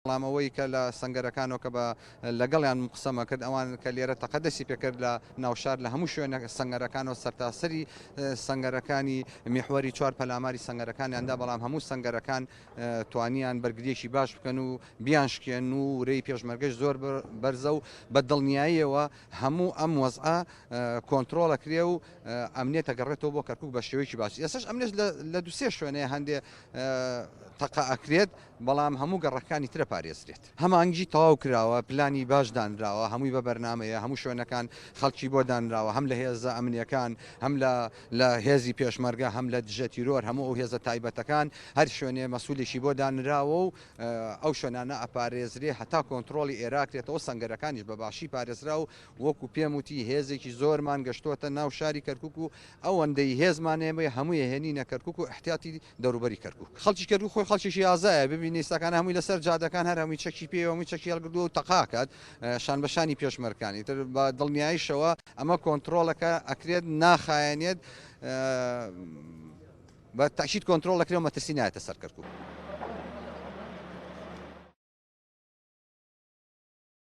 بەڵامەوەی کە لە سەنگەرەکانەوە کە بە لەگەڵیان قسەمە کرد ئەوان کە لێرە تەقەدەسی پێکرد لە ناوشار لە هەموو شوێنە سەنگەرەکانەوە سەرتاسەری سەنگەرەکانی میحوەری چوار پەلاماری سەنگەرەکانیاندا بەڵام هەموو سەنگەرەکان توانیان بەرگریەکی باش بکەن و بیانشکێن و ڕێی پێشمەرگەش زۆر بەرزە و بە دڵنیاییەوە هەموو ئەم وەزعە کۆنتترۆلەکرێ و ئەمنێت ئەگەڕێتەوە بۆ کەرکووک بە شێوەیەکی باش. ئێسش ئەمنێش لە دوسێ شوێنەیە هەندێ تەقە ئەکرێت بەڵام هەموو گەڕەکانی ترە پارێزرێت. هەمانگی تەواو کراوە، پلانی باش دانراوە، هەمووی بە بەرنامەیە، هەموو شوێنەکان خەڵکی بۆ دانراوە، هەم لە هێزە ئەمنیەکان، هەم لە هێزی پێشمەرگە، هەم لە دژە تیرۆر، هەموو ئەو هێزە تایبەتەکان هەر شوێنێ مەسوولێکی بۆ دانراوە و ئەو شوێنانە ئەپارێزرێ هەتا کۆنتترۆلی ئێراکرێتەوە سەنگەرەکانیش بە باشی پارێزرا و وەکو پێم وتی هێزێکی زۆرمان گەشتوتە ناو شاری کەرکووک و ئەوەندەی هێزمانێمە هەمووی هێنینە کەرکووک و احتیاتی دەوروبەری کەرکووک. خەڵکی کەرکووک خۆی خەڵکیشی ئازایە، ببینی ئێستاکان هەمووی لەسەر جادەکان هەر هەمووی چەکی پێ هەمووی چەکی هەڵگردووە و تەقاکات شان بەشانی پێشمەرگەکانی تر بە دڵنیاییشەوە ئەمە کۆنتترۆلەکە ئەکرێت ناخایەنێت بە تاکید کۆنتترۆلەکرێ و مەترسی نایەتە سەر کەرکووک.